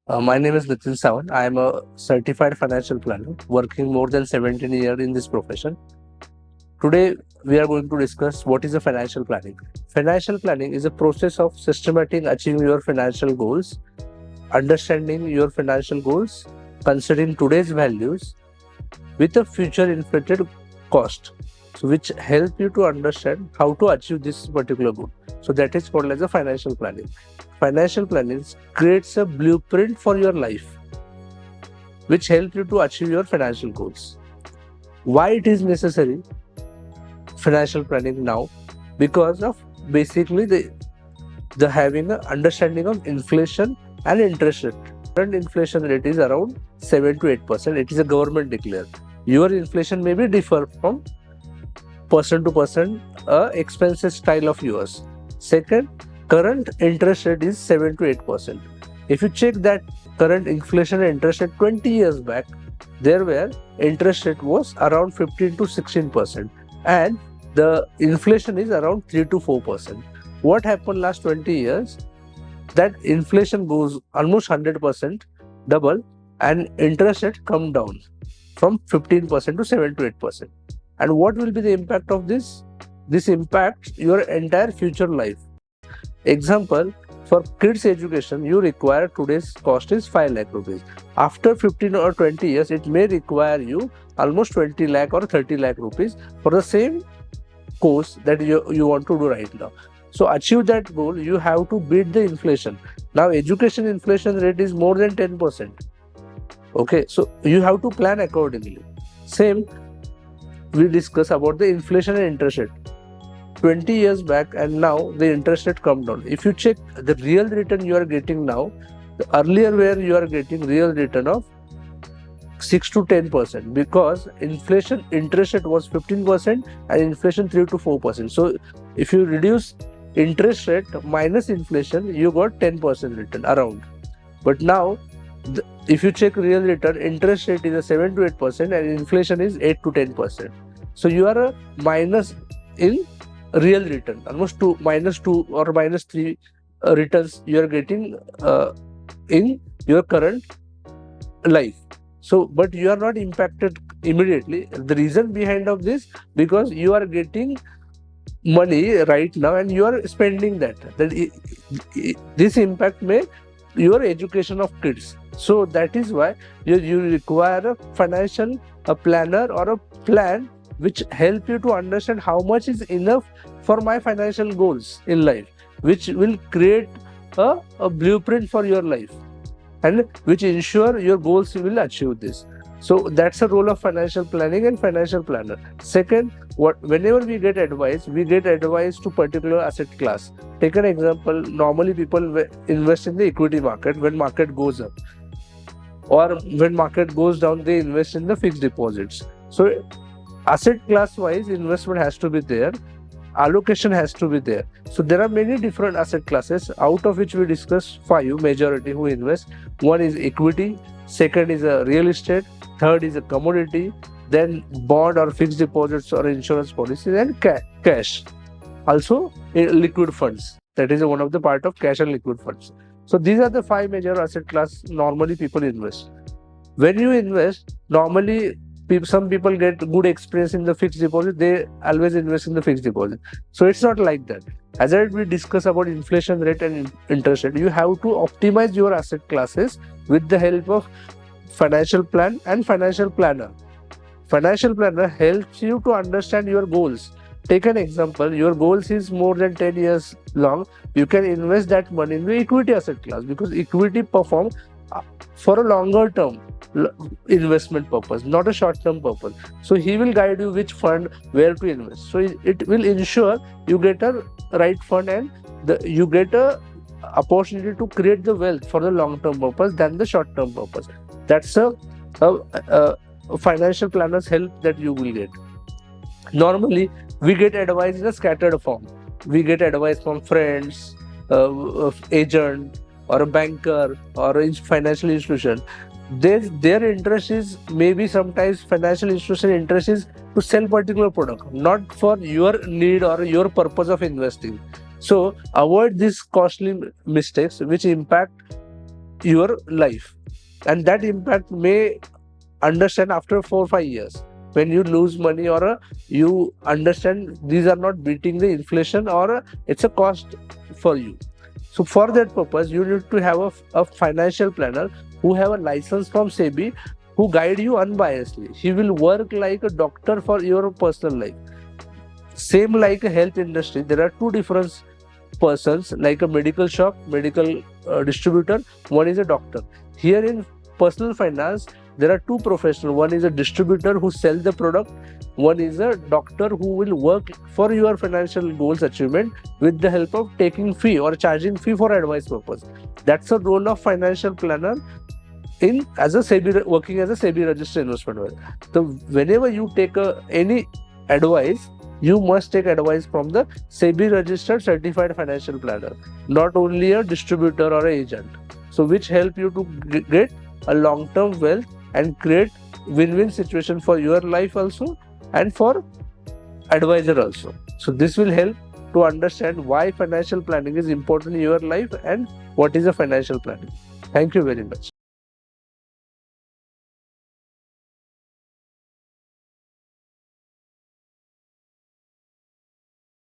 My name is Nitin Sawan. I am a certified financial planner working more than 17 years in this profession. Today, we are going to discuss what is a financial planning. Financial planning is a process of systematic achieving your financial goals, understanding your financial goals, considering today's values with a future inflated cost, so which help you to understand how to achieve this particular goal. So that is called as a financial planning. Financial planning creates a blueprint for your life which help you to achieve your financial goals. Why it is necessary financial planning now? Because of basically the having an understanding of inflation and interest rate. Current inflation rate is around 7 to 8%. It is a government declared. Your inflation may be differ from person to person expenses style of yours. Second, current interest rate is 7 to 8%. If you check that current inflation and interest rate 20 years back, there were interest rate was around 15 to 16%, and the inflation is around 3 to 4%. What happened last 20 years? That inflation goes almost 100%, double, and interest rate come down from 15% to 7 to 8%. And what will be the impact of this? This impacts your entire future life. Example, for kids education, you require today's cost is 5 lakh rupees. After 15 or 20 years, it may require you almost 20 lakh or 30 lakh rupees for the same course that you want to do right now. So achieve that goal, you have to beat the inflation. Now education inflation rate is more than 10%. Okay, so you have to plan accordingly. Same, we discuss about the inflation and interest rate. 20 years back and now the interest rate come down. If you check the real return you are getting now, earlier where you are getting real return of 6 to 10%, because inflation interest rate was 15% and inflation 3 to 4%. So if you reduce interest rate minus inflation, you got 10% return around. But now if you check real return, interest rate is a 7 to 8% and inflation is 8 to 10%. So you are a minus in real return, almost minus 2 or minus 3 returns you are getting in your current life. So but you are not impacted immediately. The reason behind of this, because you are getting money right now and you are spending that this impact may your education of kids. So that is why you require a financial planner or a plan which help you to understand how much is enough for my financial goals in life, which will create a blueprint for your life and which ensure your goals will achieve this. So that's the role of financial planning and financial planner. Second, whenever we get advice to particular asset class. Take an example. Normally people invest in the equity market when market goes up, or when market goes down they invest in the fixed deposits. So asset class wise investment has to be there, allocation has to be there. So there are many different asset classes, out of which we discuss 5 majority who invest. One is equity, second is a real estate, third is a commodity, then bond or fixed deposits or insurance policies, and cash. Also liquid funds, that is one of the part of cash and liquid funds. So these are the 5 major asset class normally people invest. When you invest, normally some people get good experience in the fixed deposit, they always invest in the fixed deposit. So it's not like that. As we discuss about inflation rate and interest rate, you have to optimize your asset classes with the help of financial plan and financial planner. Financial planner helps you to understand your goals. Take an example, your goals is more than 10 years long, you can invest that money in the equity asset class, because equity perform for a longer term investment purpose, not a short term purpose. So he will guide you which fund where to invest. So it will ensure you get a right fund and you get a opportunity to create the wealth for the long term purpose than the short term purpose. That's a financial planner's help that you will get. Normally we get advice in a scattered form. We get advice from friends, agent, or a banker, or a financial institution. Their interest is, maybe sometimes financial institution interest is to sell particular product, not for your need or your purpose of investing. So avoid these costly mistakes which impact your life, and that impact may understand after 4 or 5 years when you lose money, or you understand these are not beating the inflation, or it's a cost for you. So for that purpose, you need to have a financial planner who have a license from SEBI, who guide you unbiasedly. He will work like a doctor for your personal life. Same like a health industry, there are two different persons, like a medical shop, medical distributor. One is a doctor. Here in personal finance, there are two professionals. One is a distributor who sells the product. One is a doctor who will work for your financial goals achievement with the help of taking fee or charging fee for advice purpose. That's the role of financial planner in as a SEBI, working as a SEBI registered investment advisor. So whenever you take any advice, you must take advice from the SEBI registered certified financial planner, not only a distributor or an agent. So which help you to get a long-term wealth and create win-win situation for your life also and for advisor also. So this will help to understand why financial planning is important in your life and what is a financial planning. Thank you very much.